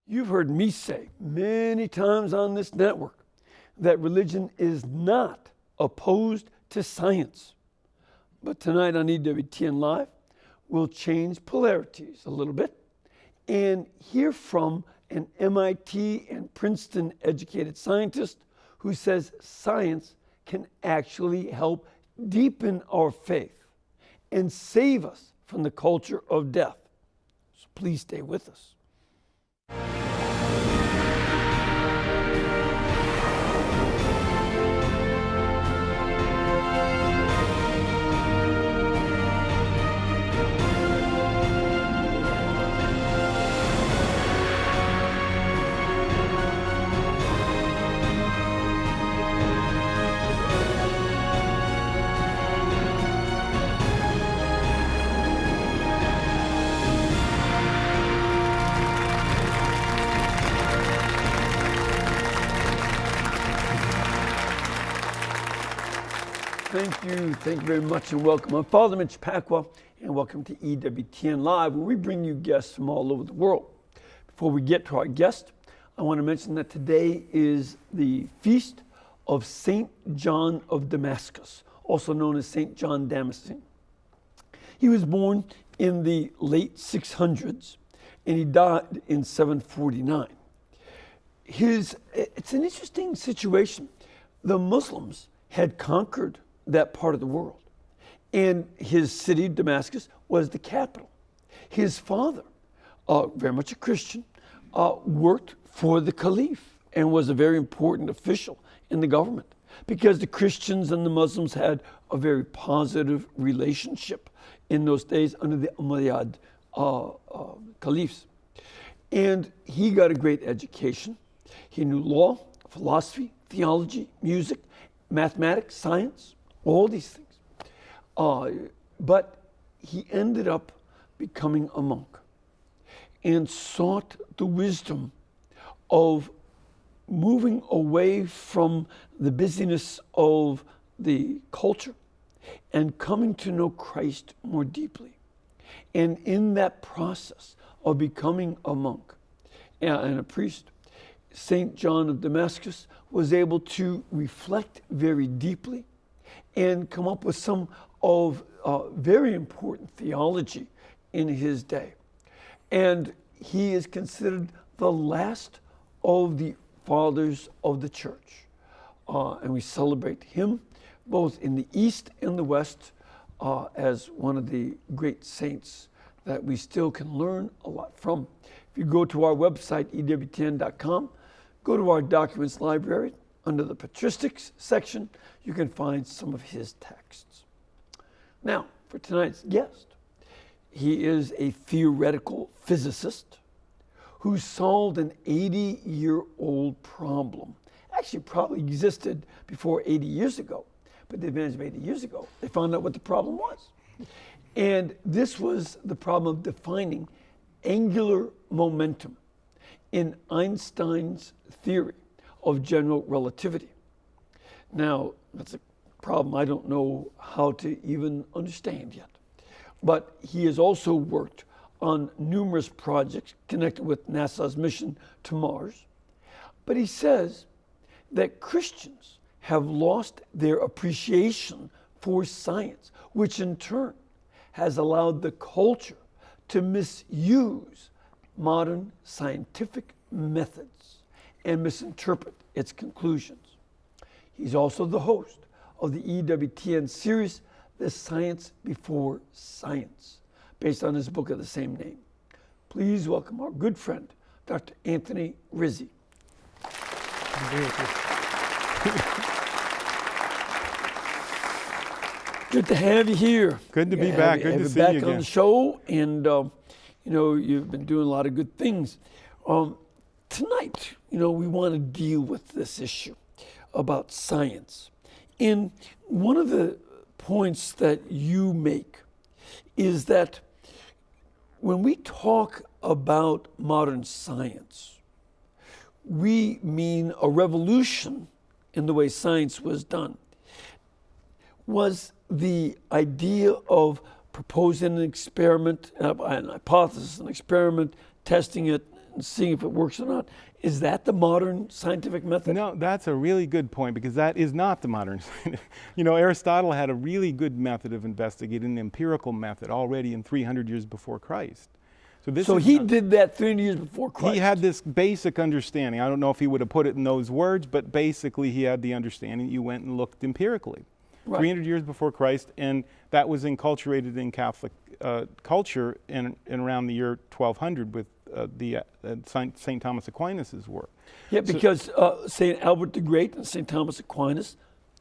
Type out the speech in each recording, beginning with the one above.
You've heard me say many times on this network that religion is not opposed to science. But tonight on EWTN Live, we'll change polarities a little bit and hear from an MIT and Princeton educated scientist who says science can actually help deepen our faith and save us from the culture of death. So please stay with us. Thank you very much and welcome. I'm Father Mitch and welcome to EWTN Live, where we bring you guests from all over the world. Before we get to our guest, I want to mention that today is the feast of St. John of Damascus, also known as St. John Damascene. He was born in the late 600s and he died in 749. It's an interesting situation. The Muslims had conquered that part of the world, and his city, Damascus, was the capital. His father, very much a Christian, worked for the caliph and was a very important official in the government because the Christians and the Muslims had a very positive relationship in those days under the Umayyad caliphs. And he got a great education. He knew law, philosophy, theology, music, mathematics, science, all these things. But he ended up becoming a monk and sought the wisdom of moving away from the busyness of the culture and coming to know Christ more deeply. And in that process of becoming a monk and a priest, St. John of Damascus was able to reflect very deeply and come up with some of very important theology in his day. And he is considered the last of the fathers of the church. And we celebrate him both in the East and the West as one of the great saints that we still can learn a lot from. If you go to our website, EWTN.com, go to our documents library. Under the patristics section, you can find some of his texts. Now, for tonight's guest, he is a theoretical physicist who solved an 80-year-old problem. Actually, probably existed before 80 years ago, but the advantage of 80 years ago, they found out what the problem was. And this was the problem of defining angular momentum in Einstein's theory of general relativity. Now, that's a problem I don't know how to even understand yet. But he has also worked on numerous projects connected with NASA's mission to Mars. But he says that Christians have lost their appreciation for science, which in turn has allowed the culture to misuse modern scientific methods and misinterpret its conclusions. He's also the host of the EWTN series, The Science Before Science, based on his book of the same name. Please welcome our good friend, Dr. Anthony Rizzi. Good to have you here. Good to be back. Good to see you again. Back on the show, and you've been doing a lot of good things. Tonight, we want to deal with this issue about science. And one of the points that you make is that when we talk about modern science, we mean a revolution in the way science was done. Was the idea of proposing an experiment, an hypothesis, an experiment, testing it, and seeing if it works or not. Is that the modern scientific method? No, that's a really good point, because that is not the modern scientific. Aristotle had a really good method of investigating, the empirical method, already in 300 years before Christ. So he did that 300 years before Christ. He had this basic understanding. I don't know if he would have put it in those words, but basically he had the understanding. You went and looked empirically. Right. 300 years before Christ, and that was enculturated in Catholic culture in around the year 1200 with St. Thomas Aquinas' work. Yeah, because St. Albert the Great and St. Thomas Aquinas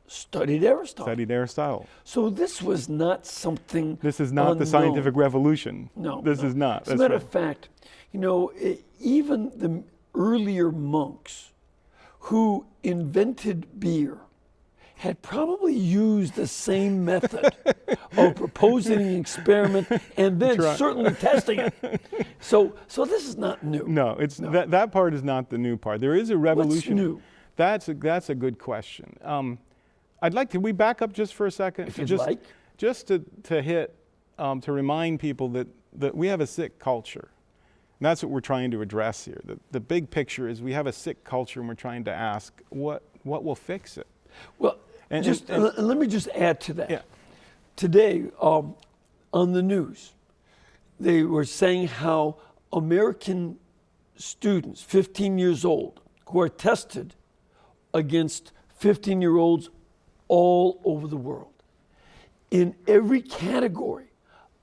studied Aristotle. So this was not something This is not unknown. The scientific revolution. No. This is not. As a matter of fact, even the earlier monks who invented beer had probably used the same method of proposing an experiment and then certainly testing it. So this is not new. No, that part is not the new part. There is a revolution. What's new? That's a good question. I'd like to, we back up just for a second? If you'd like. Just to hit, to remind people that we have a sick culture. And that's what we're trying to address here. The big picture is we have a sick culture, and we're trying to ask what will fix it. Well, let me just add to that. Yeah. Today, on the news, they were saying how American students, 15 years old, who are tested against 15-year-olds all over the world. In every category,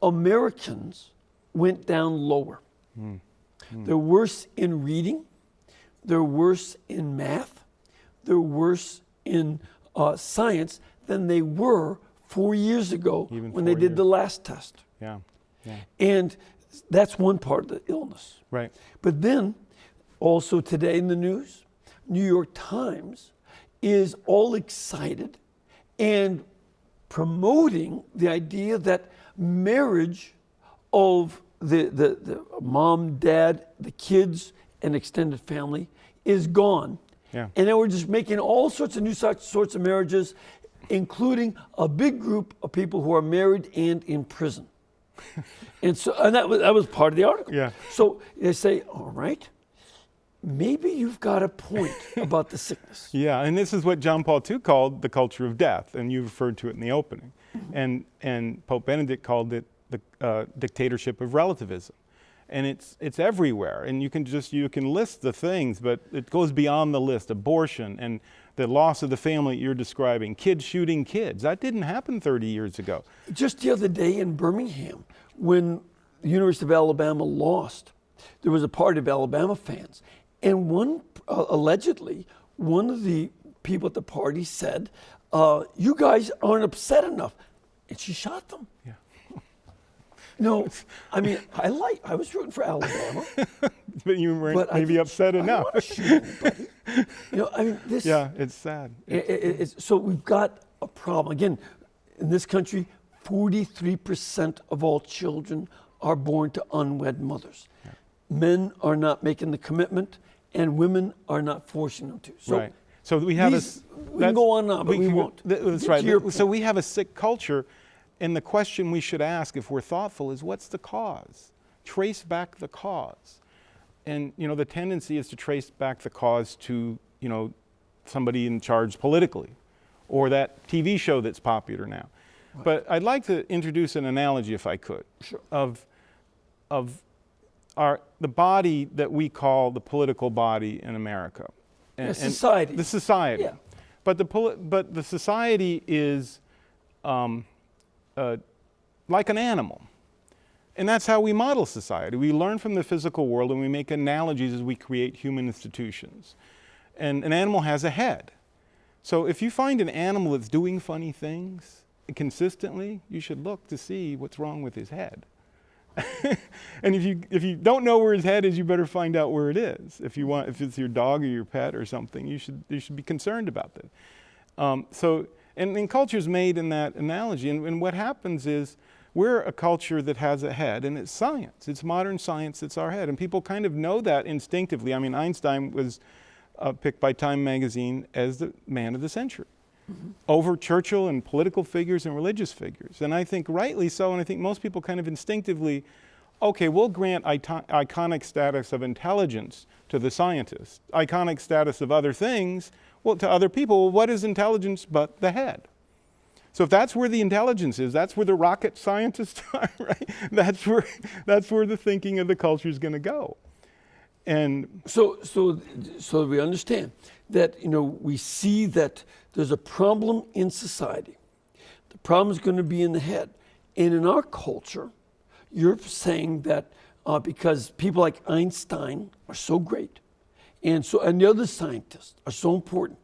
Americans went down lower. They're worse in reading, they're worse in math, they're worse in science than they were 4 years ago when they did the last test. Yeah. And that's one part of the illness. Right. But then, also today in the news, New York Times is all excited and promoting the idea that marriage of the mom, dad, the kids, and extended family is gone. Yeah. And then we're just making all sorts of new sorts of marriages, including a big group of people who are married and in prison. And that was part of the article. Yeah. So they say, all right, maybe you've got a point about the sickness. Yeah, and this is what John Paul II called the culture of death, and you referred to it in the opening. And Pope Benedict called it the dictatorship of relativism. And it's everywhere, and you can list the things, but it goes beyond the list. Abortion and the loss of the family you're describing, kids shooting kids. That didn't happen 30 years ago. Just the other day in Birmingham, when the University of Alabama lost, there was a party of Alabama fans, and allegedly, one of the people at the party said, you guys aren't upset enough, and she shot them. Yeah. No, I mean, I was rooting for Alabama. But you weren't maybe upset enough. I don't want to shoot anybody. I mean, this. Yeah, it's sad. So we've got a problem. Again, in this country, 43% of all children are born to unwed mothers. Yeah. Men are not making the commitment, and women are not forcing them to. So right. So we have we can go on now, but we won't. That's right. So we have a sick culture. And the question we should ask, if we're thoughtful, is what's the cause? Trace back the cause. And, the tendency is to trace back the cause to, somebody in charge politically, or that TV show that's popular now. Right. But I'd like to introduce an analogy, if I could, sure. of the body that we call the political body in America. The society. The society. Yeah. But the society is like an animal. And that's how we model society. We learn from the physical world, and we make analogies as we create human institutions. And an animal has a head. So if you find an animal that's doing funny things consistently, you should look to see what's wrong with his head. And if you don't know where his head is, you better find out where it is. If it's your dog or your pet or something, you should be concerned about that. And culture's made in that analogy. And what happens is we're a culture that has a head, and it's science. It's modern science that's our head. And people kind of know that instinctively. I mean, Einstein was picked by Time magazine as the man of the century, over Churchill and political figures and religious figures. And I think rightly so, and I think most people kind of instinctively okay, we'll grant iconic status of intelligence to the scientist, iconic status of other things, well, to other people. Well, what is intelligence but the head? So if that's where the intelligence is, that's where the rocket scientists are, right? That's where the thinking of the culture is going to go. And so we understand that, we see that there's a problem in society. The problem is going to be in the head. And in our culture, you're saying that because people like Einstein are so great, and the other scientists are so important,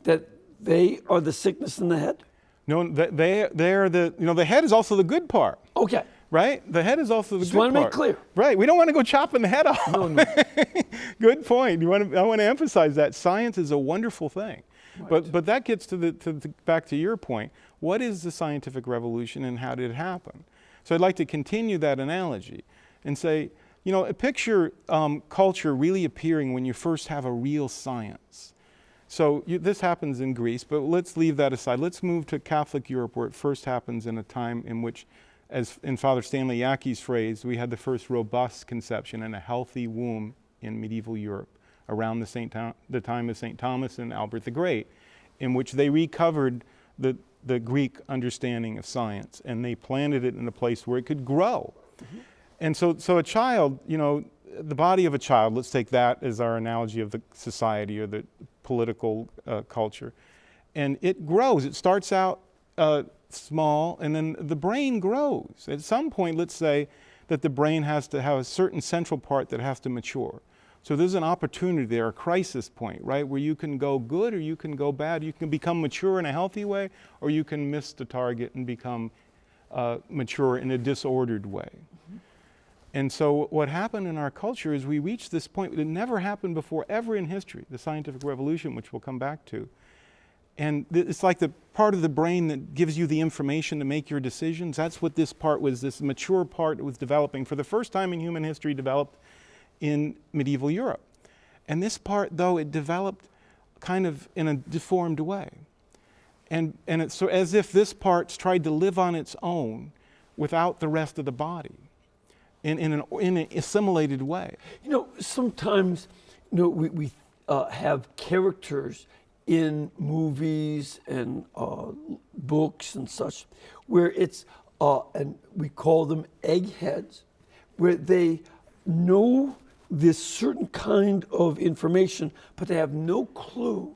that they are the sickness in the head? no, they're the head is also the good part. Okay. Right? The head is also the Just good want to part. make clear. Right. We don't want to go chopping the head off. No. Good point. I want to emphasize that science is a wonderful thing. Right. But that gets back to your point. What is the scientific revolution and how did it happen? So I'd like to continue that analogy and say, picture culture really appearing when you first have a real science. So this happens in Greece, but let's leave that aside. Let's move to Catholic Europe, where it first happens in a time in which, as in Father Stanley Yackey's phrase, we had the first robust conception in a healthy womb in medieval Europe around the time of St. Thomas and Albert the Great, in which they recovered the Greek understanding of science, and they planted it in a place where it could grow. Mm-hmm. And so a child, the body of a child, let's take that as our analogy of the society or the political culture, and it grows. It starts out small, and then the brain grows. At some point, let's say that the brain has to have a certain central part that has to mature. So there's an opportunity there, a crisis point, right, where you can go good or you can go bad. You can become mature in a healthy way, or you can miss the target and become mature in a disordered way. Mm-hmm. And so what happened in our culture is we reached this point that never happened before ever in history, the scientific revolution, which we'll come back to. And it's like the part of the brain that gives you the information to make your decisions. That's what this part was, this mature part was developing for the first time in human history, developed in medieval Europe. And this part, though, it developed kind of in a deformed way. And it's so as if this part's tried to live on its own without the rest of the body in an assimilated way. Sometimes, we have characters in movies and books and such, where it's, and we call them eggheads, where they know this certain kind of information, but they have no clue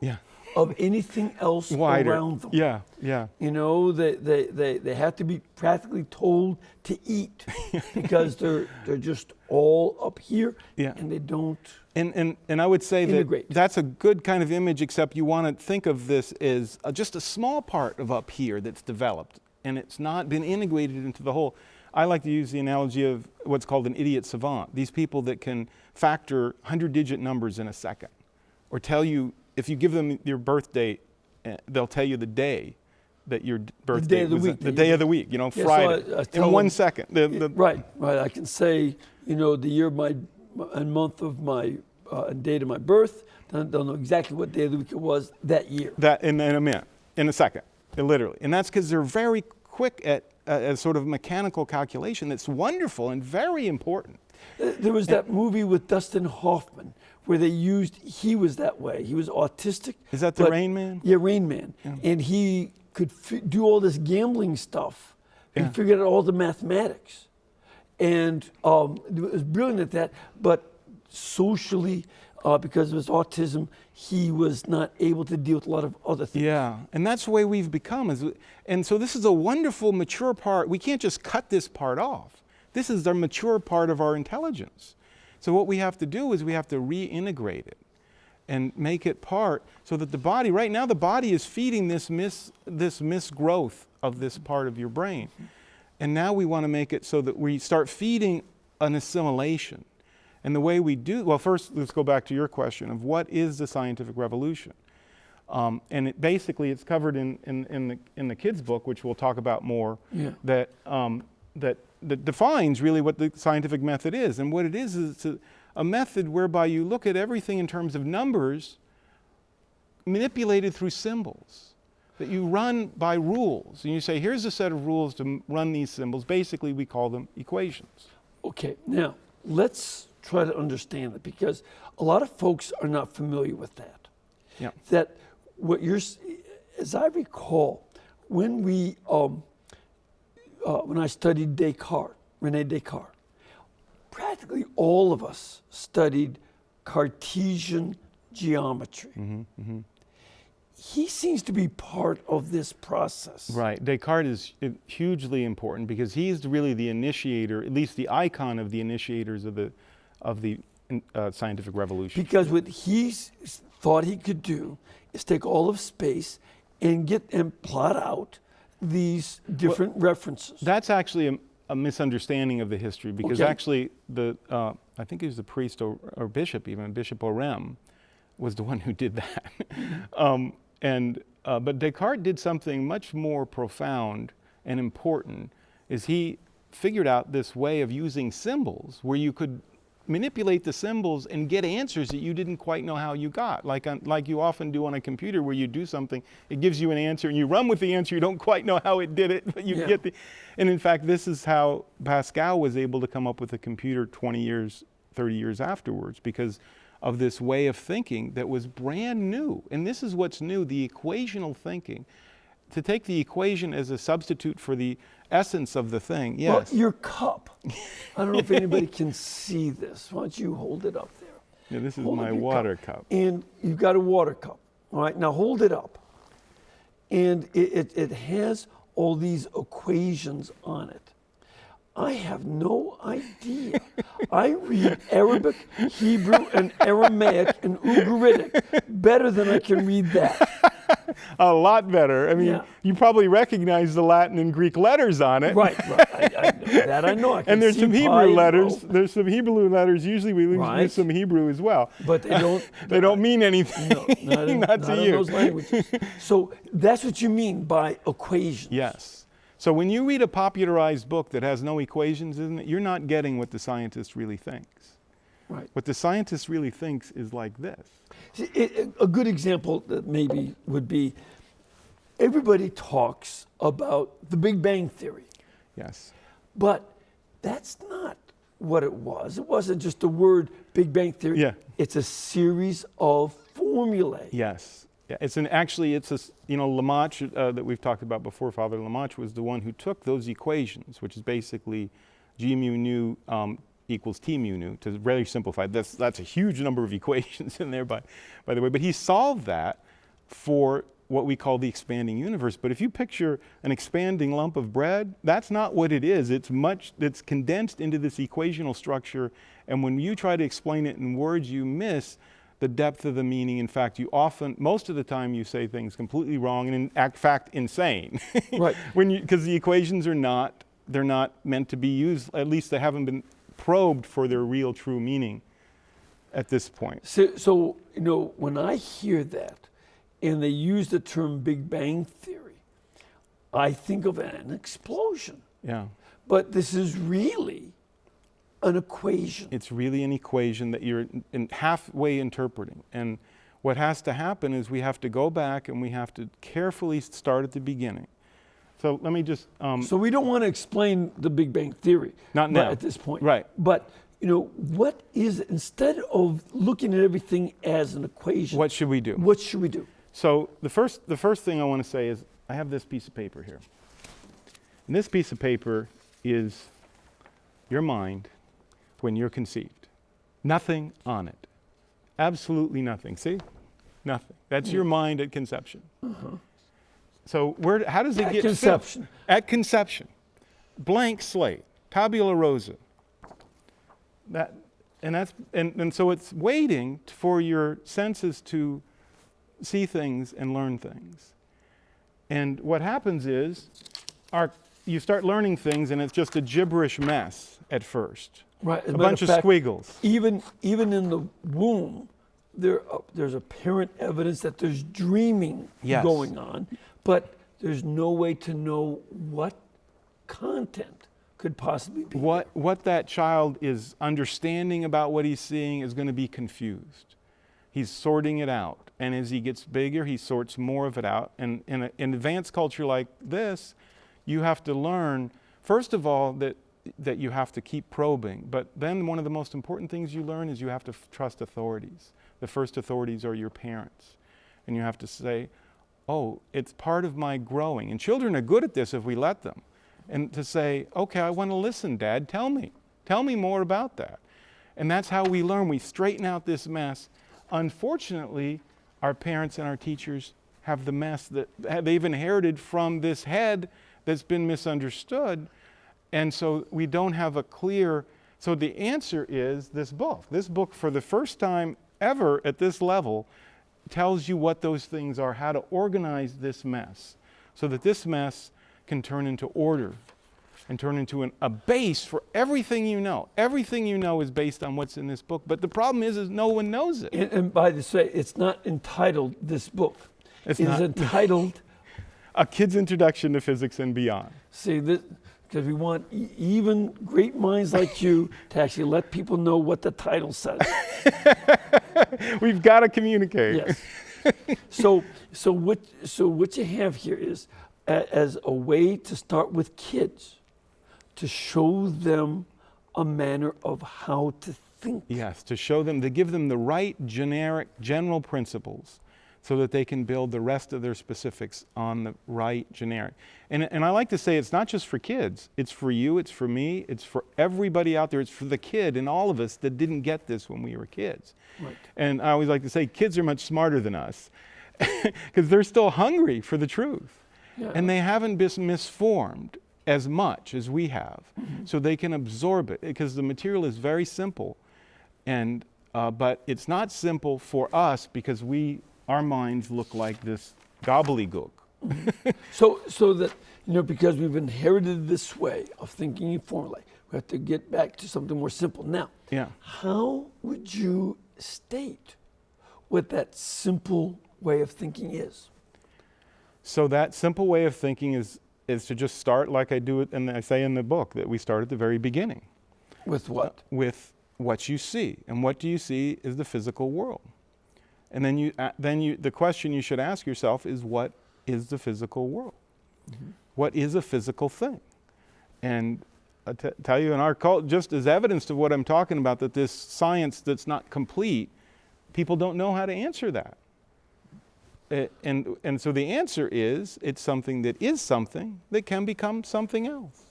of anything else around them. Yeah. They have to be practically told to eat because they're just all up here, and they don't. And I would say integrate. That's a good kind of image, except you want to think of this as just a small part of up here that's developed, and it's not been integrated into the whole. I like to use the analogy of what's called an idiot savant. These people that can factor 100-digit numbers in a second, or tell you, if you give them your birth date, they'll tell you the day that your birthday was. The day of the week, Friday, so in 1 second. Right. I can say, the year and month of my and date of my birth. They'll know exactly what day of the week it was that year. That in a minute, in a second, literally. And that's because they're very quick at a sort of mechanical calculation that's wonderful and very important. There was that movie with Dustin Hoffman where he was that way. He was autistic. Is that the Rain Man? Yeah, Rain Man. Yeah. And he could do all this gambling stuff. He figured out all the mathematics. And it was brilliant at that, but socially, because of his autism, he was not able to deal with a lot of other things. Yeah, and that's the way we've become. And so this is a wonderful, mature part. We can't just cut this part off. This is the mature part of our intelligence. So what we have to do is we have to reintegrate it and make it part so that the body, right now the body is feeding this misgrowth of this part of your brain. And now we want to make it so that we start feeding an assimilation. And the way we do, well, first let's go back to your question of what is the scientific revolution. And it's covered in the kids' book, which we'll talk about more, that defines really what the scientific method is. And what it is it's a method whereby you look at everything in terms of numbers manipulated through symbols, that you run by rules. And you say, here's a set of rules to run these symbols. Basically, we call them equations. Okay, now let's try to understand it, because a lot of folks are not familiar with that. Yeah. That what you're, as I recall, when when I studied Descartes, Rene Descartes, practically all of us studied Cartesian geometry. He seems to be part of this process. Right. Descartes is hugely important because he's really the initiator, at least the icon of the initiators of the scientific revolution. Because what he thought he could do is take all of space and plot out these different references. That's actually a misunderstanding of the history, because Okay. actually I think he was the priest or bishop, even Bishop Orem, was the one who did that. But Descartes did something much more profound and important. Is he figured out this way of using symbols where you could manipulate the symbols and get answers that you didn't quite know how you got, like you often do on a computer, where you do something, it gives you an answer and you run with the answer, you don't quite know how it did it, but you get the. And in fact, this is how Pascal was able to come up with a computer 20 years, 30 years afterwards, because of this way of thinking that was brand new. And this is what's new, the equational thinking. To take the equation as a substitute for the essence of the thing, yes. Well, your cup. I don't know if anybody can see this. Why don't you hold it up there? Yeah, this is Hold my up your water cup. And you've got a water cup. All right, now hold it up. And it has all these equations on it. I have no idea. I read Arabic, Hebrew, and Aramaic and Ugaritic better than I can read that. A lot better. I mean, Yeah. you probably recognize the Latin and Greek letters on it. Right. I know that. I know. I can And there's see some pi Hebrew and letters. rho, There's some Hebrew letters. Usually we Right. use some Hebrew as well. but they don't. They don't mean anything. No, not in, not not to in you. those languages. So that's what you mean by equations. Yes. So when you read a popularized book that has no equations in it, you're not getting what the scientist really thinks. Right. What the scientist really thinks is like this. See, a good example that maybe would be, everybody talks about the Big Bang Theory, Yes. but that's not what it was. It wasn't just the word Big Bang Theory. Yeah. It's a series of formulae. Yes. Yeah, Lamache that we've talked about before. Father Lamache was the one who took those equations, which is basically G mu nu equals T mu nu, to really simplify. That's a huge number of equations in there, by the way. But he solved that for what we call the expanding universe. But if you picture an expanding lump of bread, that's not what it is. It's condensed into this equational structure, and when you try to explain it in words, you miss the depth of the meaning. In fact, most of the time, you say things completely wrong and in fact insane. Right. Because the equations they're not meant to be used. At least they haven't been probed for their real, true meaning at this point. So when I hear that, and they use the term Big Bang Theory, I think of an explosion. Yeah. But this is really an equation. It's really an equation that you're halfway interpreting. And what has to happen is we have to go back and we have to carefully start at the beginning. So let me just... So we don't want to explain the Big Bang Theory. Not now. At this point. Right. But, what is, instead of looking at everything as an equation... What should we do? What should we do? So the first thing I want to say is I have this piece of paper here. And this piece of paper is your mind when you're conceived. Nothing on it. Absolutely nothing. See? Nothing. That's your mind at conception. So how does it At get conception. filled? At conception. Blank slate. Tabula rasa. And so it's waiting for your senses to see things and learn things. And what happens is you start learning things and it's just a gibberish mess at first. Right. As A a matter bunch of fact, squiggles. Even in the womb, there's apparent evidence that there's dreaming Yes. going on, but there's no way to know what content could possibly be. What that child is understanding about what he's seeing is going to be confused. He's sorting it out. And as he gets bigger, he sorts more of it out. And in an advanced culture like this, you have to learn, first of all, that that you have to keep probing. But then one of the most important things you learn is you have to trust authorities. The first authorities are your parents. And you have to say, oh, it's part of my growing. And children are good at this if we let them. And to say, okay, I want to listen, Dad, tell me. Tell me more about that. And that's how we learn. We straighten out this mess. Unfortunately, our parents and our teachers have the mess that they've inherited from this head that's been misunderstood. And so we don't have a clear, so the answer is this book. This book, for the first time ever at this level, tells you what those things are, how to organize this mess, so that this mess can turn into order and turn into a base for everything you know. Everything you know is based on what's in this book. But the problem is no one knows it. And by the way, it's not entitled this book. It's entitled A Kid's Introduction to Physics and Beyond. See, this, because we want even great minds like you to actually let people know what the title says. We've got to communicate. Yes. So what you have here is as a way to start with kids, to show them a manner of how to think. Yes, to show them, to give them the right general principles, so that they can build the rest of their specifics on the right generic. And I like to say it's not just for kids. It's for you, it's for me, it's for everybody out there. It's for the kid and all of us that didn't get this when we were kids. Right. And I always like to say kids are much smarter than us because they're still hungry for the truth. Yeah. And they haven't been misformed as much as we have. Mm-hmm. So they can absorb it, because the material is very simple. And but it's not simple for us because our minds look like this gobbledygook. So that, because we've inherited this way of thinking in formulae, we have to get back to something more simple. Now, how would you state what that simple way of thinking is? So that simple way of thinking is to just start like I do it, and I say in the book that we start at the very beginning. With what? With what you see. And what do you see is the physical world. And then the question you should ask yourself is, what is the physical world? Mm-hmm. What is a physical thing? And I tell you, in our culture, just as evidence of what I'm talking about, that this science that's not complete, people don't know how to answer that. And so the answer is, it's something that can become something else.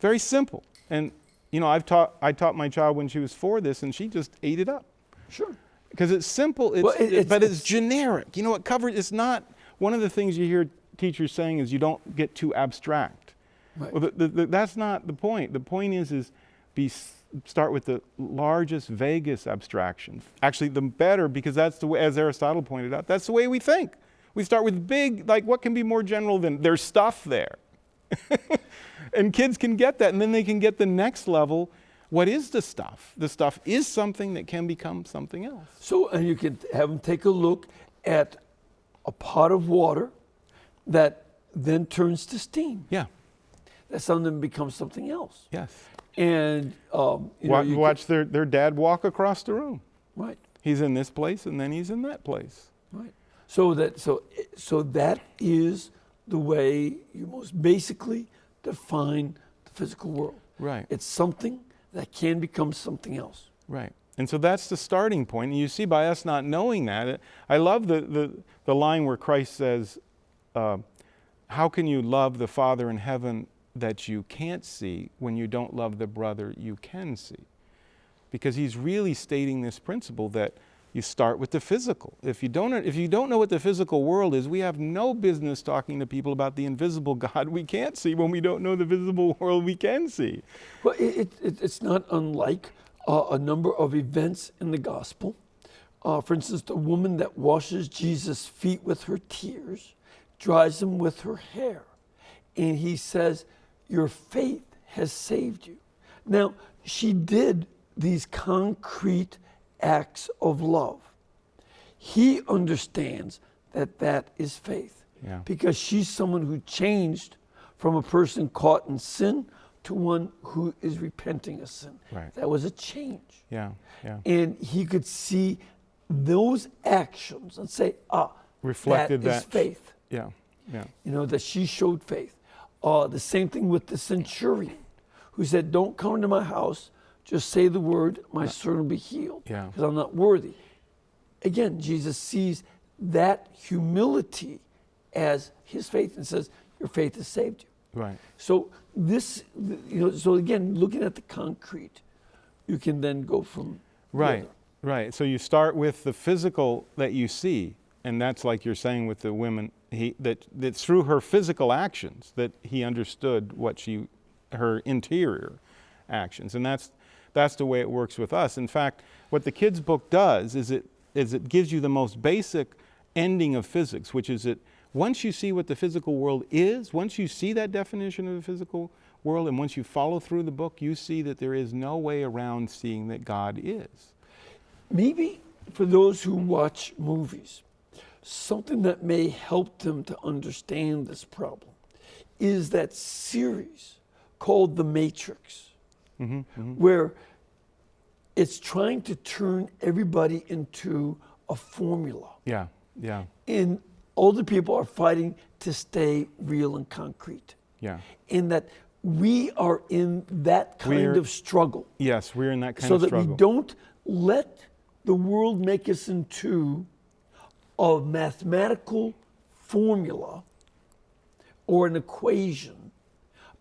Very simple. And I taught my child when she was 4 this, and she just ate it up. Sure. Because it's simple, but it's generic. It covers. It's not one of the things you hear teachers saying is you don't get too abstract. Right. Well, that's not the point. The point is start with the largest, vaguest abstraction. Actually, the better, because that's the way, as Aristotle pointed out, that's the way we think. We start with big, like what can be more general than there's stuff there. And kids can get that, and then they can get the next level. What is the stuff? The stuff is something that can become something else. So, and you can have them take a look at a pot of water that then turns to steam. Yeah. That something becomes something else. Yes. And you watch their dad walk across the room. Right. He's in this place, and then he's in that place. Right. So that is the way you most basically define the physical world. Right. It's something that can become something else. Right. And so that's the starting point. And you see, by us not knowing that, I love the line where Christ says, how can you love the Father in heaven that you can't see when you don't love the brother you can see? Because he's really stating this principle that you start with the physical. If you don't know what the physical world is, we have no business talking to people about the invisible God we can't see when we don't know the visible world we can see. Well, it's not unlike a number of events in the gospel. For instance, the woman that washes Jesus' feet with her tears, dries them with her hair. And he says, your faith has saved you. Now, she did these concrete acts of love. He understands that is faith. Yeah. Because she's someone who changed from a person caught in sin to one who is repenting of sin. Right. That was a change. Yeah. And he could see those actions and say, reflected that is faith. Yeah. That she showed faith. The same thing with the centurion, who said, don't come into my house, just say the word, my servant will be healed, Yeah. because I'm not worthy. Again, Jesus sees that humility as his faith and says, your faith has saved you. Right. So this, so again, looking at the concrete, you can then go from the Right. other. Right. So you start with the physical that you see, and that's like you're saying with the women, that through her physical actions that he understood her interior actions, and that's the way it works with us. In fact, what the kids' book does is it gives you the most basic ending of physics, which is that once you see what the physical world is, once you see that definition of the physical world, and once you follow through the book, you see that there is no way around seeing that God is. Maybe for those who watch movies, something that may help them to understand this problem is that series called The Matrix, where it's trying to turn everybody into a formula. Yeah, yeah, And all the people are fighting to stay real and concrete. yeah. In that we are in that kind of struggle. Yes, we're in that kind So of that struggle. we don't let the world make us into a mathematical formula or an equation,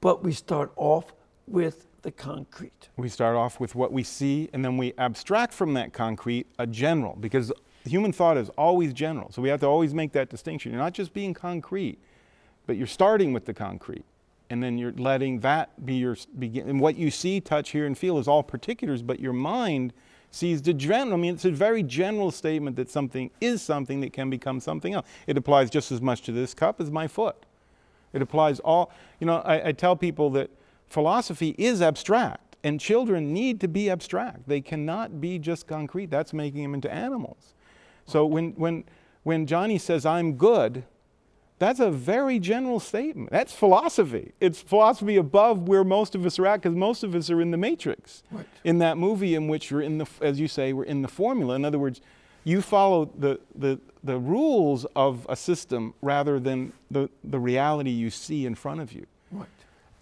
but we start off with the concrete. We start off with what we see, and then we abstract from that concrete a general, because human thought is always general. So we have to always make that distinction. You're not just being concrete, but you're starting with the concrete, and then you're letting that be your begin. And what you see, touch, hear, and feel is all particulars, but your mind sees the general. I mean, it's a very general statement that something is something that can become something else. It applies just as much to this cup as my foot. It applies all, I tell people that philosophy is abstract, and children need to be abstract. They cannot be just concrete. That's making them into animals. So when Johnny says, I'm good, that's a very general statement. That's philosophy. It's philosophy above where most of us are at, because most of us are in the matrix. Right. In that movie in which you're as you say, we're in the formula. In other words, you follow the rules of a system rather than the reality you see in front of you. Right.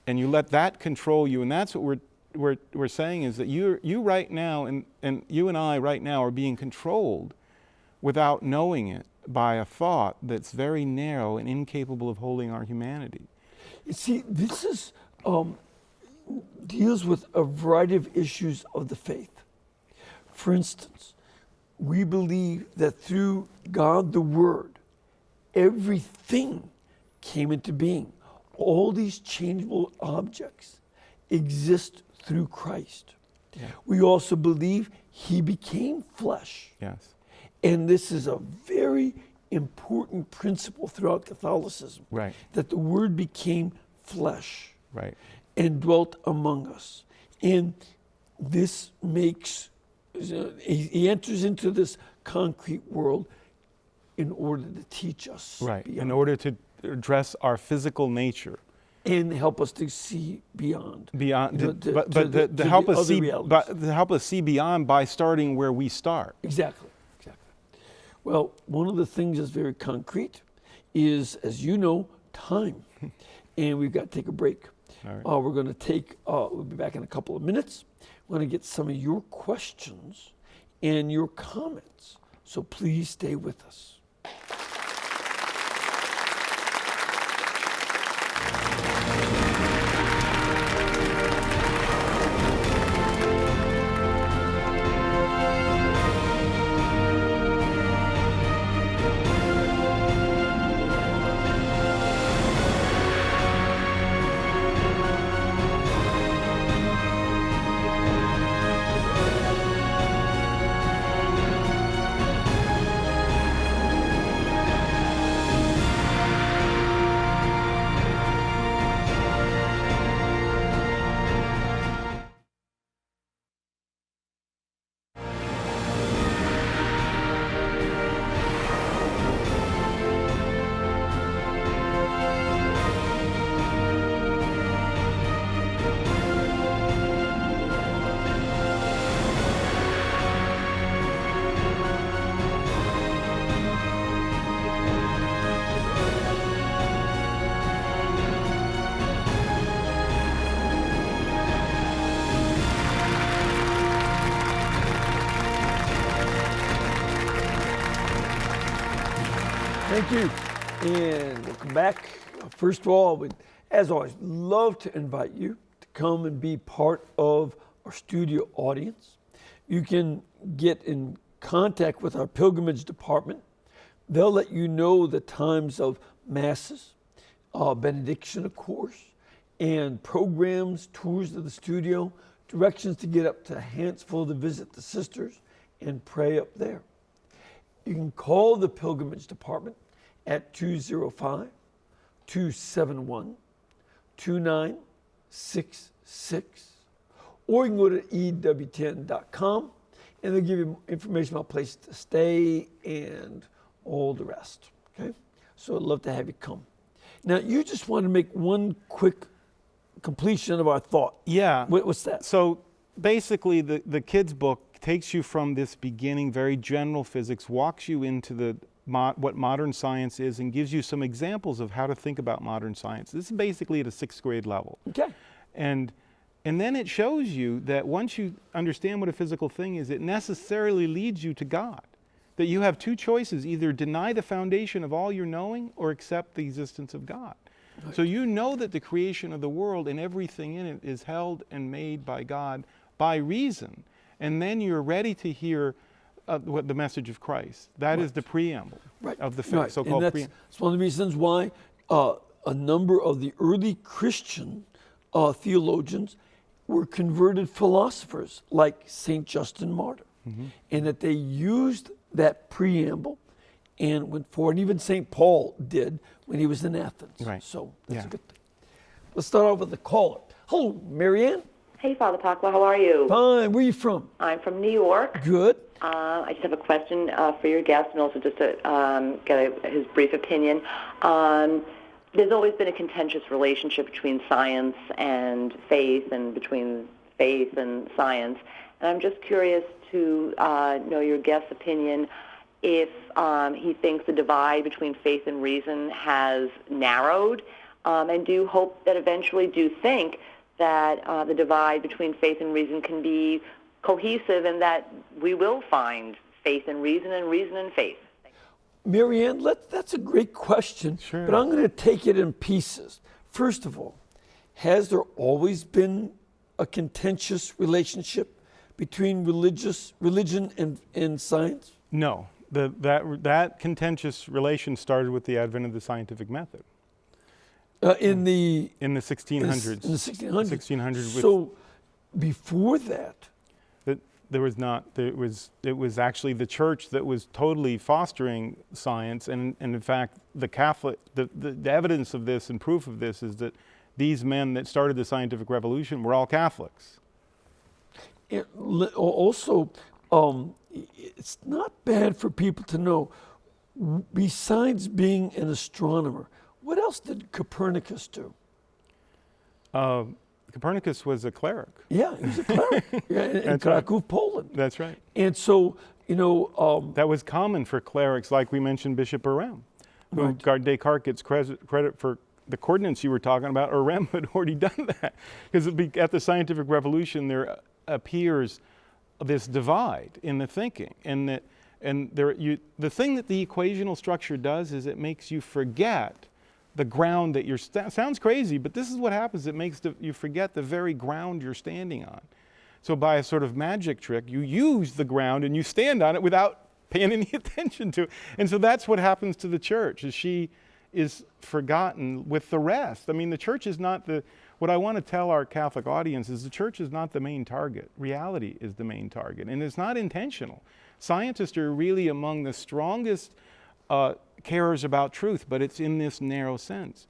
And you let that control you. And that's what we're saying, is that you right now, and you and I right now, are being controlled without knowing it by a thought that's very narrow and incapable of holding our humanity. You see, this is deals with a variety of issues of the faith. For instance, we believe that through God the Word, everything came into being. All these changeable objects exist through Christ. Yeah. We also believe he became flesh. Yes. And this is a very important principle throughout Catholicism. Right. That the Word became flesh. Right. And dwelt among us. And this makes, he enters into this concrete world in order to teach us. Right. Beyond, In order to address our physical nature. and help us to see beyond. Beyond, To help the us other see, realities. to help us see beyond by starting where we start. Exactly. Well, one of the things that's very concrete is, as you know, time. And we've got to take a break. All right. We're going to we'll be back in a couple of minutes. We're going to get some of your questions and your comments. So please stay with us. Thank you. And welcome back. First of all, I would, as always, love to invite you to come and be part of our studio audience. You can get in contact with our pilgrimage department. They'll let you know the times of masses, benediction, of course, and programs, tours of the studio, directions to get up to Hanceville to visit the sisters and pray up there. You can call the pilgrimage department at 205-271-2966, or you can go to EWTN.com and they'll give you information about places to stay and all the rest. Okay, so I'd love to have you come. Now, you just want to make one quick completion of our thought. Yeah. What's that? So basically, the kid's book takes you from this beginning, very general physics, walks you into what modern science is, and gives you some examples of how to think about modern science. This is basically at a 6th grade level. Okay. And then it shows you that once you understand what a physical thing is, it necessarily leads you to God. That you have two choices: either deny the foundation of all your knowing or accept the existence of God. Right. So you know that the creation of the world and everything in it is held and made by God by reason. And then you're ready to hear what the message of Christ. That is the preamble of the so-called preamble. That's one of the reasons why a number of the early Christian theologians were converted philosophers, like St. Justin Martyr, and that they used that preamble and went forward. And even St. Paul did when he was in Athens. Right. So that's a good thing. Let's start off with the caller. Hello, Marianne. Hey, Father Pacwa, how are you? Fine. Where are you from? I'm from New York. Good. I just have a question for your guest, and also just to get his brief opinion. There's always been a contentious relationship between science and faith, and between faith and science. And I'm just curious to know your guest's opinion if he thinks the divide between faith and reason has narrowed, and do you hope that eventually do you think that the divide between faith and reason can be cohesive, and that we will find faith and reason and faith? Marianne, that's a great question, sure. But I'm going to take it in pieces. First of all, has there always been a contentious relationship between religion and science? No. That contentious relation started with the advent of the scientific method. In the 1600s. In the 1600s. 1600s. So before that, there was not. It was actually the church that was totally fostering science, and in fact, the evidence of this and proof of this is that these men that started the scientific revolution were all Catholics. Also, it's not bad for people to know, besides being an astronomer, what else did Copernicus do? Copernicus was a cleric. Yeah, he was a cleric in Krakow, Poland. That's right. And so, that was common for clerics, like we mentioned Bishop Urem, who Descartes gets credit for the coordinates you were talking about. Urem had already done that. Because at the scientific revolution, there appears this divide in the thinking. The thing that the equational structure does is it makes you forget the ground that you're sounds crazy, but this is what happens. It makes you forget the very ground you're standing on. So by a sort of magic trick, you use the ground and you stand on it without paying any attention to it. And so that's what happens to the church, is she is forgotten with the rest. I mean, the church is not what I want to tell our Catholic audience is the church is not the main target. Reality is the main target, and it's not intentional. Scientists are really among the strongest carers about truth, but it's in this narrow sense.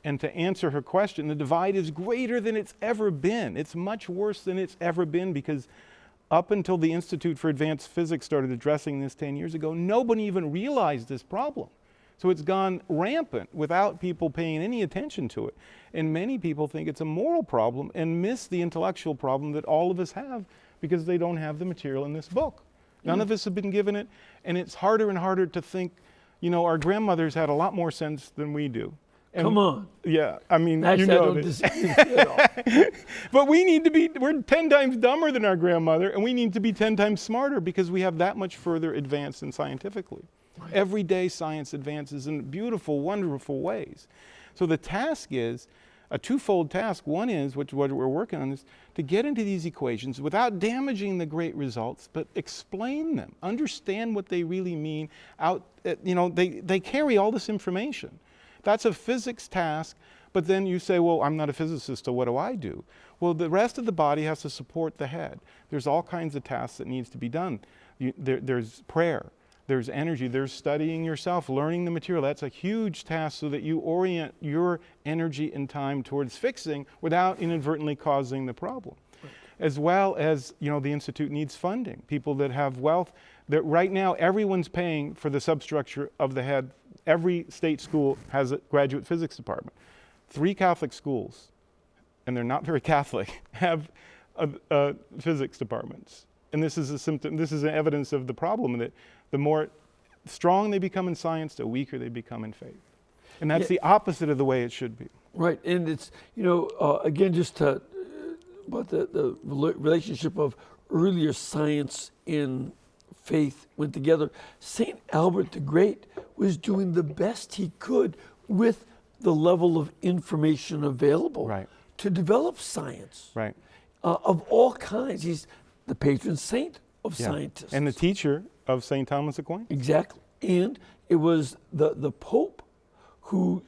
And to answer her question, the divide is greater than it's ever been. It's much worse than it's ever been, because up until the Institute for Advanced Physics started addressing this 10 years ago, nobody even realized this problem. So it's gone rampant without people paying any attention to it. And many people think it's a moral problem and miss the intellectual problem that all of us have, because they don't have the material in this book. None of us have been given it, and it's harder and harder to think. Our grandmothers had a lot more sense than we do. And come on. Yeah, I mean, actually, I don't disagree at all. But we're 10 times dumber than our grandmother, and we need to be 10 times smarter, because we have that much further advanced than scientifically. Every day science advances in beautiful, wonderful ways. So the task is a twofold task. One is, what we're working on, is to get into these equations without damaging the great results, but explain them, understand what they really mean. They carry all this information. That's a physics task, but then you say, well, I'm not a physicist, so what do I do? Well, the rest of the body has to support the head. There's all kinds of tasks that needs to be done. There's prayer. There's energy, there's studying yourself, learning the material. That's a huge task so that you orient your energy and time towards fixing without inadvertently causing the problem. Right. As well as, the Institute needs funding. People that have wealth, that right now everyone's paying for the substructure of the head. Every state school has a graduate physics department. 3 Catholic schools, and they're not very Catholic, have physics departments. And this is a symptom, this is an evidence of the problem, that the more strong they become in science, the weaker they become in faith. And that's the opposite of the way it should be. Right, and it's, again, just about the relationship of earlier science and faith went together. St. Albert the Great was doing the best he could with the level of information available to develop science of all kinds. He's the patron saint of scientists. And the teacher of St. Thomas Aquinas. Exactly. And it was the Pope who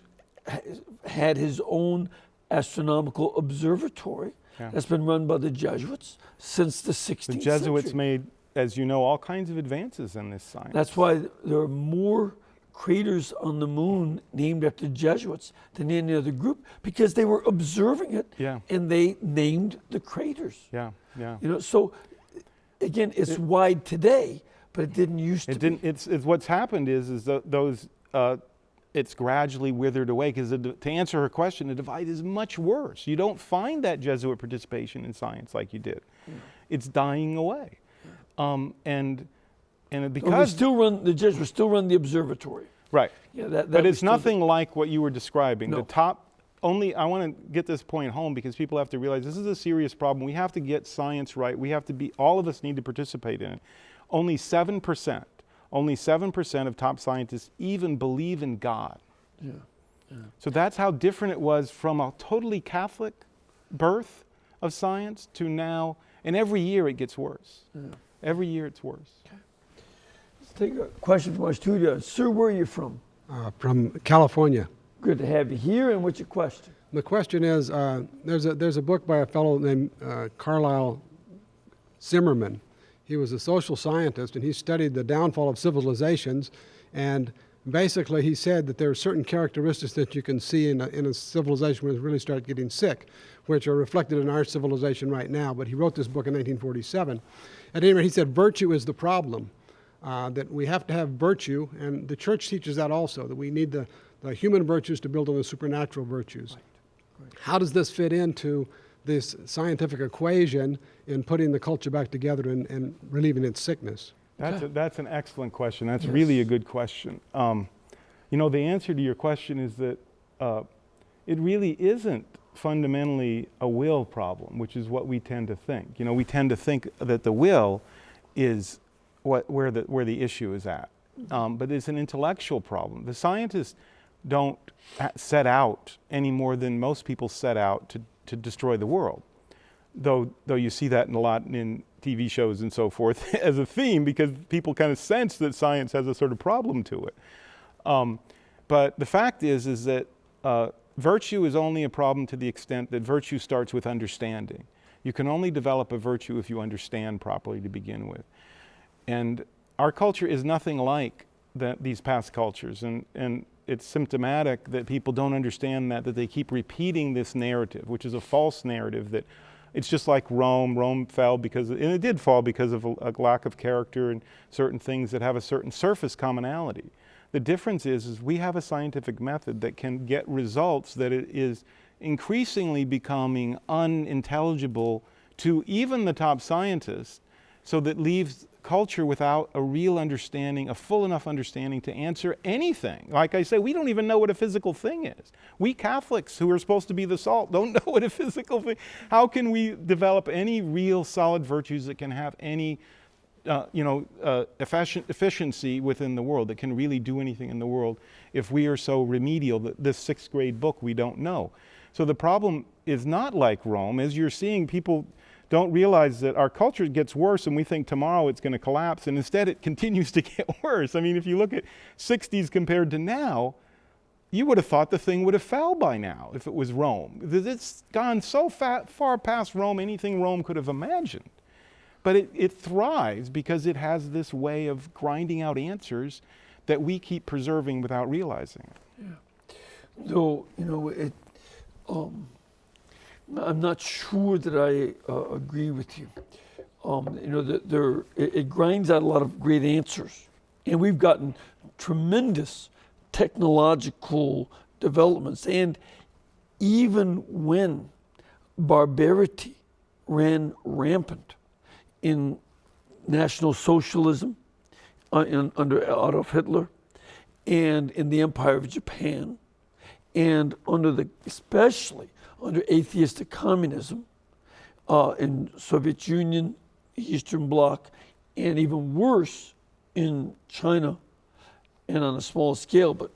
had his own astronomical observatory that's been run by the Jesuits since the 16th century. The Jesuits made, as you know, all kinds of advances in this science. That's why there are more craters on the moon named after Jesuits than any other group, because they were observing it and they named the craters. So again, it's wide today, but it didn't used to be. It's what's happened is those it's gradually withered away, because to answer her question, the divide is much worse. You don't find that Jesuit participation in science like you did. It's dying away. And because the Jesuits still run the observatory. Right. But it's nothing like what you were describing. No. I want to get this point home, because people have to realize this is a serious problem. We have to get science right. All of us need to participate in it. Only 7% of top scientists even believe in God. So that's how different it was from a totally Catholic birth of science to now, and every year it gets worse. Every year it's worse. Let's take a question from our studio. Sir, where are you from? From California. Good to have you here, and what's your question? The question is, there's a book by a fellow named Carlisle Zimmerman. He was a social scientist, and he studied the downfall of civilizations, and basically he said that there are certain characteristics that you can see in a civilization when it really starts getting sick, which are reflected in our civilization right now. But he wrote this book in 1947. At any rate, he said virtue is the problem, that we have to have virtue, and the church teaches that also, that we need the human virtues to build on the supernatural virtues. Right. How does this fit into this scientific equation in putting the culture back together and relieving its sickness? That's an excellent question. That's really a good question. The answer to your question is that it really isn't fundamentally a will problem, which is what we tend to think. We tend to think that the will is where the issue is at. But it's an intellectual problem. The scientists don't set out any more than most people set out to destroy the world. Though you see that a lot in TV shows and so forth as a theme, because people kind of sense that science has a sort of problem to it. But the fact is that virtue is only a problem to the extent that virtue starts with understanding. You can only develop a virtue if you understand properly to begin with. And our culture is nothing like these past cultures, and it's symptomatic that people don't understand that they keep repeating this narrative, which is a false narrative, that it's just like Rome. Rome fell and it did fall because of a lack of character and certain things that have a certain surface commonality. The difference is we have a scientific method that can get results that it is increasingly becoming unintelligible to even the top scientists, so that leaves culture without a real understanding, a full enough understanding to answer anything. Like I say, we don't even know what a physical thing is. We Catholics, who are supposed to be the salt, don't know what a physical thing. How can we develop any real solid virtues that can have any efficiency within the world, that can really do anything in the world, if we are so remedial that this 6th grade book we don't know. So the problem is not like Rome. As you're seeing, people don't realize that our culture gets worse and we think tomorrow it's going to collapse, and instead it continues to get worse. I mean, if you look at 60s compared to now, you would have thought the thing would have fell by now if it was Rome. It's gone so far past Rome, anything Rome could have imagined. But it thrives because it has this way of grinding out answers that we keep preserving without realizing it. Yeah. So, I'm not sure that I agree with you. It grinds out a lot of great answers. And we've gotten tremendous technological developments. And even when barbarity ran rampant in National Socialism under Adolf Hitler, and in the Empire of Japan, and especially under atheistic communism in Soviet Union, Eastern Bloc, and even worse in China, and on a small scale, but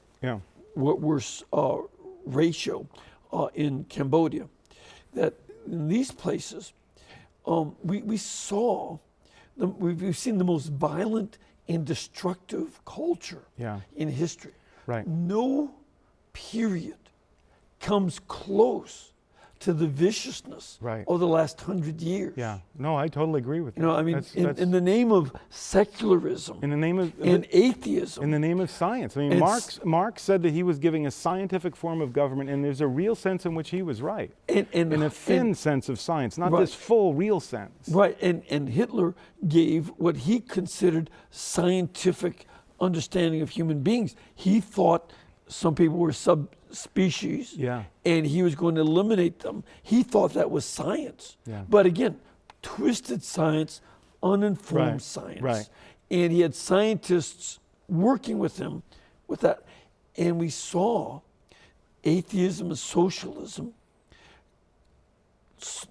worse ratio in Cambodia. That in these places, we've seen the most violent and destructive culture in history. Right. No period comes close to the viciousness of the last 100 years. Yeah, no, I totally agree with you. I mean, in the name of secularism, in the name of and atheism, in the name of science. I mean, Marx said that he was giving a scientific form of government, and there's a real sense in which he was right. In a thin sense of science, not this full, real sense. Right, and Hitler gave what he considered scientific understanding of human beings. He thought some people were subspecies, and he was going to eliminate them. He thought that was science. But again, twisted science, uninformed science. And he had scientists working with him with that. And we saw atheism and socialism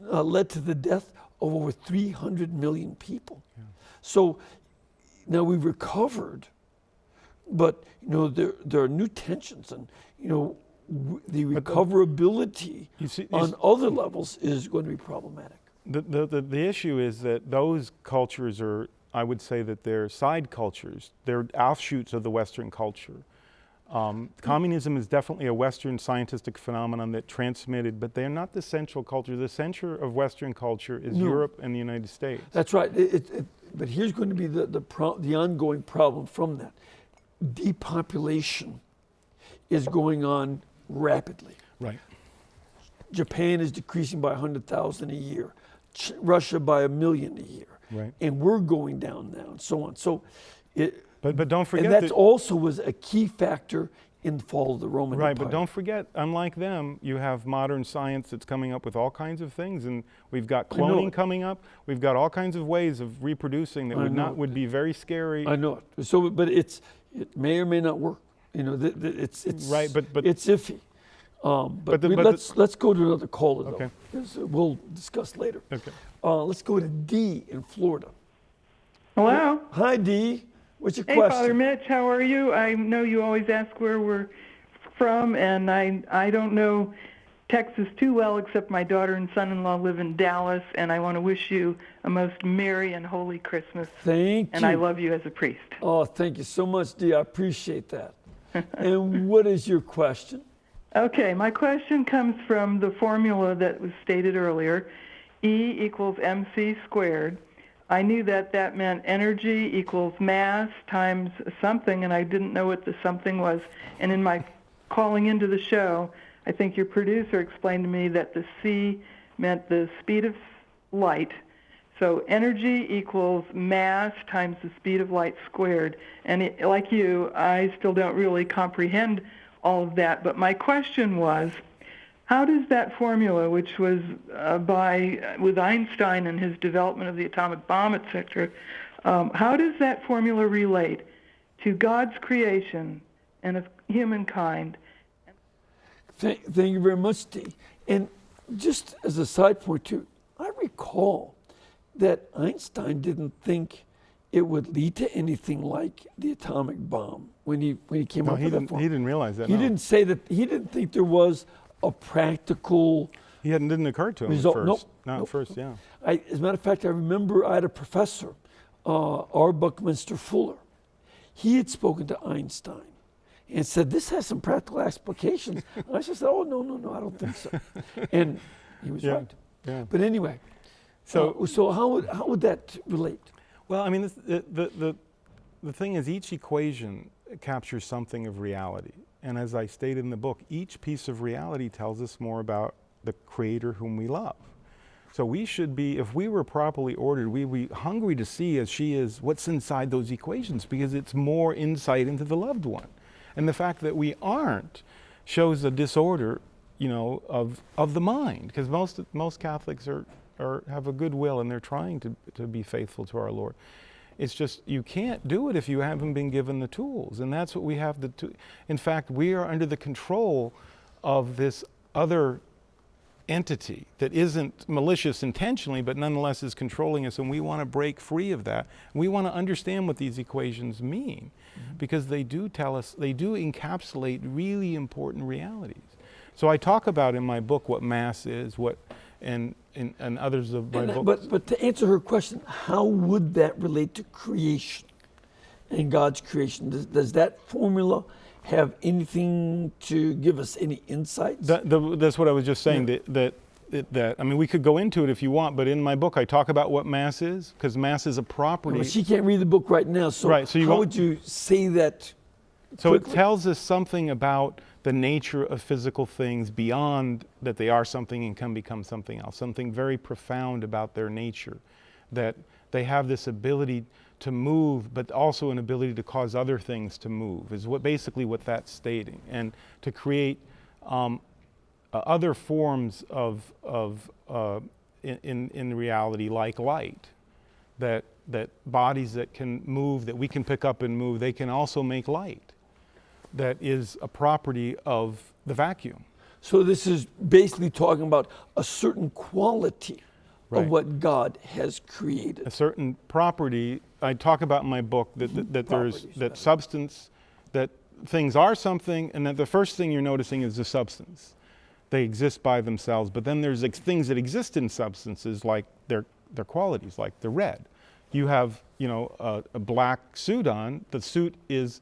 led to the death of over 300 million people. So now we've recovered, but there are new tensions, and the recoverability on other levels is going to be problematic. The issue is that those cultures are, I would say that they're side cultures. They're offshoots of the Western culture. Communism is definitely a Western scientific phenomenon that transmitted, but they're not the central culture. The center of Western culture is Europe and the United States. That's right. But here's going to be the ongoing problem from that. Depopulation is going on rapidly. Right. Japan is decreasing by 100,000 a year. Russia by 1 million a year. Right. And we're going down now, and so on. So, but don't forget and that also was a key factor in the fall of the Roman Empire. Right, but don't forget, unlike them, you have modern science that's coming up with all kinds of things, and we've got cloning coming up. We've got all kinds of ways of reproducing that would be very scary. I know it. So, but it may or may not work. It's right, but it's iffy. Let's go to another caller, though, because we'll discuss later. Okay. Let's go to Dee in Florida. Hello. Hi, Dee. What's your Hey, question? Father Mitch, how are you? I know you always ask where we're from, and I don't know Texas too well, except my daughter and son-in-law live in Dallas, and I want to wish you a most merry and holy Christmas. Thank you. And I love you as a priest. Oh, thank you so much, Dee. I appreciate that. And what is your question? Okay, my question comes from the formula that was stated earlier, E equals mc squared. I knew that meant energy equals mass times something, and I didn't know what the something was. And in my calling into the show, I think your producer explained to me that the C meant the speed of light. So energy equals mass times the speed of light squared. And like you, I still don't really comprehend all of that. But my question was, how does that formula, which was with Einstein and his development of the atomic bomb, etc., how does that formula relate to God's creation and of humankind? Thank you very much, Dee. And just as a side point too, I recall that Einstein didn't think it would lead to anything like the atomic bomb when he came No, up with that formula. he didn't realize that. He no. didn't say that. He didn't think there was a practical Didn't occur to him result. at first. Nope. Not Nope. at first, yeah. As a matter of fact, I remember I had a professor, R. Buckminster Fuller. He had spoken to Einstein and said, "This has some practical applications." And I just said, "Oh, no, I don't think so." And he was Yeah, right. yeah. But anyway, so how would that relate? Well, I mean, the thing is, each equation captures something of reality. And as I stated in the book, each piece of reality tells us more about the Creator whom we love. So we should be, if we were properly ordered, we'd be hungry to see, as she is, what's inside those equations, because it's more insight into the loved one. And the fact that we aren't shows a disorder, of the mind, because most Catholics have a good will and they're trying to be faithful to our Lord. It's just, you can't do it if you haven't been given the tools. And that's what we have to do. In fact, we are under the control of this other entity that isn't malicious intentionally, but nonetheless is controlling us, and we want to break free of that. We want to understand what these equations mean, because they do tell us, they do encapsulate really important realities. So I talk about in my book what Mass is, and others of my books. But to answer her question, how would that relate to creation and God's creation? Does that formula have anything to give us any insights? That's what I was just saying. Yeah. That I mean, we could go into it if you want, but in my book I talk about what Mass is, because Mass is a property. No, she can't read the book right now, so, right, so how would you say that? So quickly? It tells us something about the nature of physical things beyond that they are something and can become something else, something very profound about their nature, that they have this ability to move, but also an ability to cause other things to move, is basically what that's stating, and to create other forms in reality, like light, that bodies that can move, that we can pick up and move, they can also make light. That is a property of the vacuum. So this is basically talking about a certain quality Right. of what God has created. A certain property. I talk about in my book that there's that substance, that things are something, and that the first thing you're noticing is the substance. They exist by themselves, but then there's things that exist in substances, like their qualities, like the red. You have a black suit on. The suit is,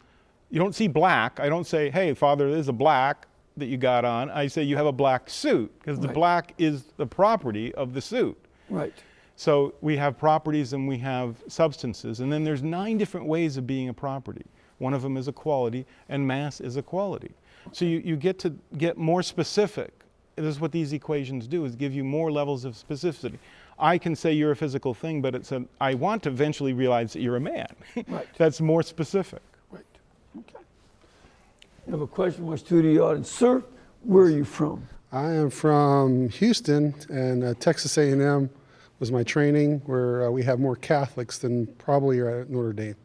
you don't see black. I don't say, "Hey, Father, there's a black that you got on." I say you have a black suit, because the black is the property of the suit. Right. So we have properties and we have substances, and then there's 9 different ways of being a property. One of them is a quality, and Mass is a quality. So you get more specific. This is what these equations do, is give you more levels of specificity. I can say you're a physical thing, but I want to eventually realize that you're a man. Right. That's more specific. Right. Okay. I have a question from our studio audience. Sir, where are you from? I am from Houston, and Texas A&M was my training, where we have more Catholics than probably are at Notre Dame.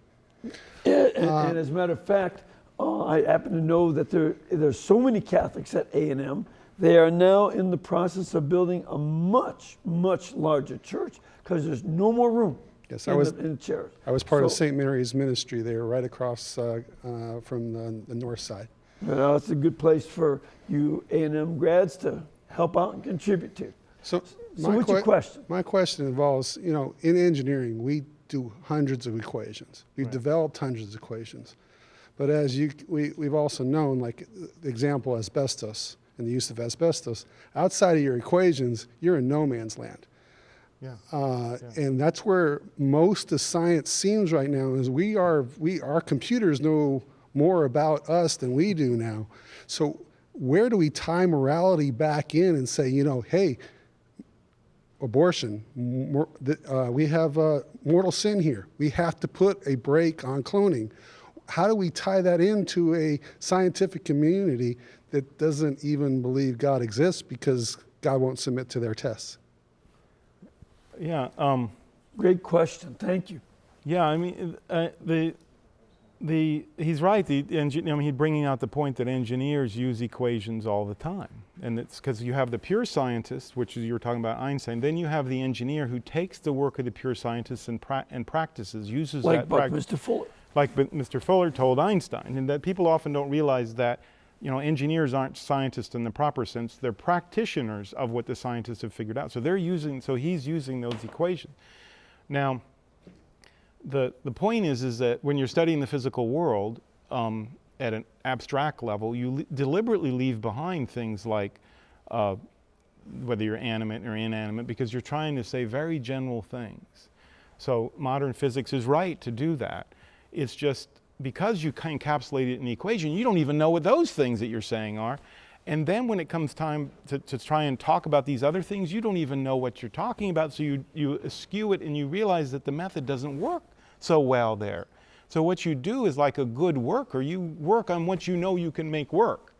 And as a matter of fact, I happen to know that there's so many Catholics at A&M. They are now in the process of building a much, much larger church, because there's no more room in the chairs. I was part of St. Mary's ministry there, right across from the north side. Well, it's a good place for you A&M grads to help out and contribute to. So what's your question? My question involves, in engineering, we do hundreds of equations. We've developed hundreds of equations. But as we've also known, like the example asbestos and the use of asbestos, outside of your equations, you're in no man's land. Yeah. And that's where most of science seems right now, is our computers know more about us than we do now. So where do we tie morality back in and say, hey, abortion, we have mortal sin here. We have to put a brake on cloning. How do we tie that into a scientific community that doesn't even believe God exists because God won't submit to their tests? Yeah. Great question. Thank you. Yeah, I mean, He's right. He's bringing out the point that engineers use equations all the time. And it's because you have the pure scientist, which is, you were talking about Einstein, then you have the engineer who takes the work of the pure scientist and practices, uses like that practice. Mr. Fuller. Like Mr. Fuller told Einstein, and that people often don't realize that, engineers aren't scientists in the proper sense. They're practitioners of what the scientists have figured out. So he's using those equations. Now, the point is that when you're studying the physical world at an abstract level, you deliberately leave behind things like whether you're animate or inanimate, because you're trying to say very general things. So modern physics is right to do that. It's just because you encapsulate it in the equation, you don't even know what those things that you're saying are. And then when it comes time to try and talk about these other things, you don't even know what you're talking about. So you eschew it, and you realize that the method doesn't work so well there. So what you do is like a good worker, you work on what you know you can make work.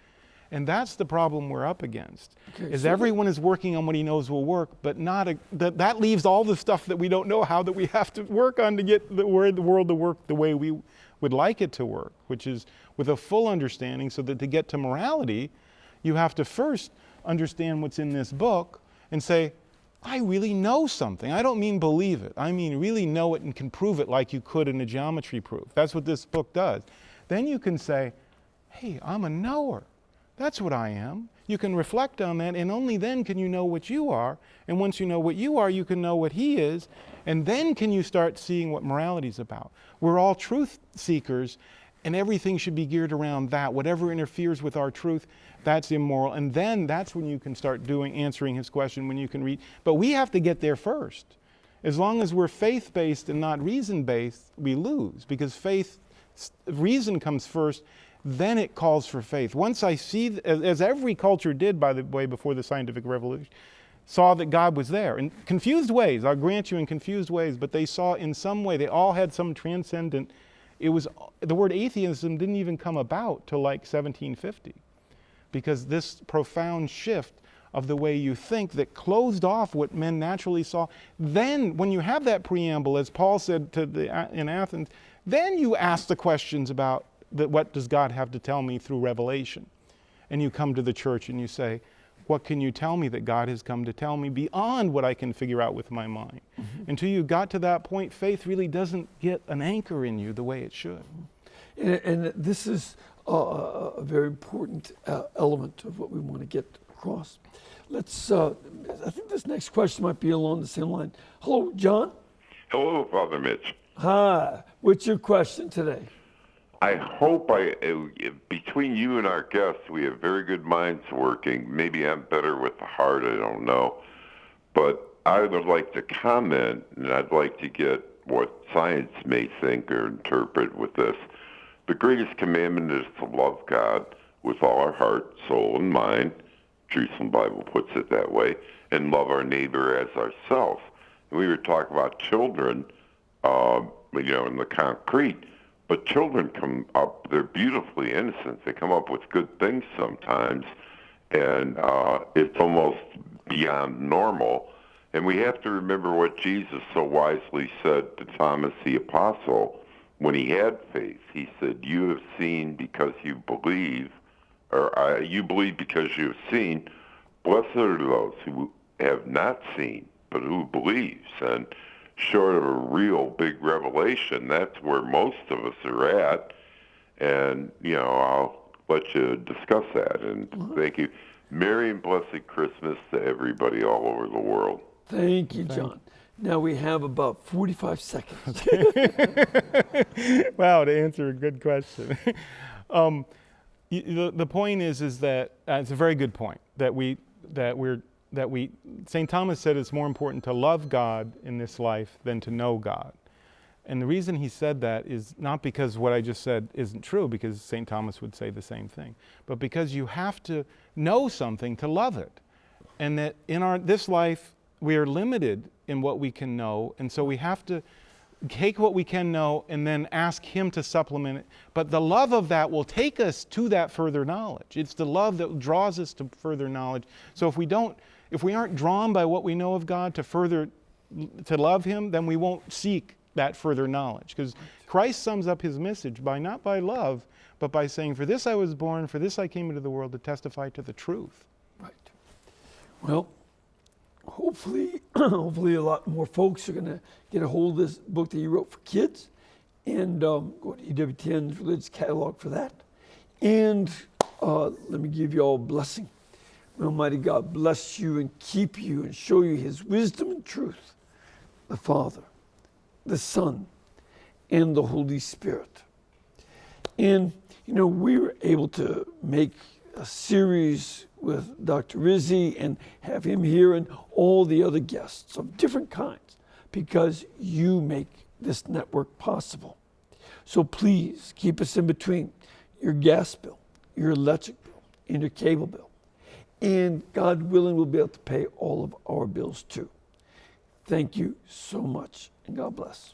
And that's the problem we're up against. Okay, everyone is working on what he knows will work, but that leaves all the stuff that we don't know how that we have to work on to get the world to work the way we would like it to work, which is with a full understanding, so that to get to morality, you have to first understand what's in this book and say, I really know something. I don't mean believe it. I mean really know it and can prove it like you could in a geometry proof. That's what this book does. Then you can say, hey, I'm a knower. That's what I am. You can reflect on that, and only then can you know what you are. And once you know what you are, you can know what he is. And then can you start seeing what morality is about. We're all truth seekers, and everything should be geared around that. Whatever interferes with our truth, that's immoral. And then that's when you can start answering his question, when you can read. But we have to get there first. As long as we're faith-based and not reason-based, we lose, because reason comes first, then it calls for faith. Once I see, as every culture did, by the way, before the scientific revolution, saw that God was there in confused ways. I'll grant you, in confused ways, but they saw in some way, they all had some transcendent. It was, the word atheism didn't even come about till like 1750, because this profound shift of the way you think that closed off what men naturally saw. Then when you have that preamble, as Paul said in Athens, then you ask the questions about what does God have to tell me through revelation? And you come to the church and you say, what can you tell me that God has come to tell me beyond what I can figure out with my mind? Mm-hmm. Until you got to that point, faith really doesn't get an anchor in you the way it should. And this is a very important element of what we want to get across. Let's, I think this next question might be along the same line. Hello, John? Hello, Father Mitch. Hi. What's your question today? I hope between you and our guests, we have very good minds working. Maybe I'm better with the heart, I don't know. But I would like to comment, and I'd like to get what science may think or interpret with this. The greatest commandment is to love God with all our heart, soul, and mind. Jerusalem Bible puts it that way, and love our neighbor as ourselves. And we were talking about children, in the concrete. But children come up, they're beautifully innocent. They come up with good things sometimes, and it's almost beyond normal. And we have to remember what Jesus so wisely said to Thomas the Apostle when he had faith. He said, you have seen because you believe, or you believe because you have seen. Blessed are those who have not seen, but who believes. And short of a real big revelation, that's where most of us are at. And, I'll let you discuss that. And thank you. Merry and blessed Christmas to everybody all over the world. Thank you, John. Now we have about 45 seconds. Wow, to answer a good question. The point is that it's a very good point St. Thomas said it's more important to love God in this life than to know God. And the reason he said that is not because what I just said isn't true, because St. Thomas would say the same thing, but because you have to know something to love it. And that in this life, we are limited in what we can know, and so we have to take what we can know and then ask him to supplement it. But the love of that will take us to that further knowledge. It's the love that draws us to further knowledge. So if we aren't drawn by what we know of God to love him, then we won't seek that further knowledge. Because Christ sums up his message by not by love, but by saying, for this I was born, for this I came into the world, to testify to the truth. Right. Well, hopefully a lot more folks are going to get a hold of this book that you wrote for kids, and go to EWTN's religious catalog for that. And let me give you all a blessing. May Almighty God bless you and keep you and show you his wisdom and truth, the Father, the Son, and the Holy Spirit. And, you know, we were able to make a series with Dr. Rizzi and have him here and all the other guests of different kinds because you make this network possible. So please keep us in between your gas bill, your electric bill, and your cable bill. And God willing, we'll be able to pay all of our bills too. Thank you so much, and God bless.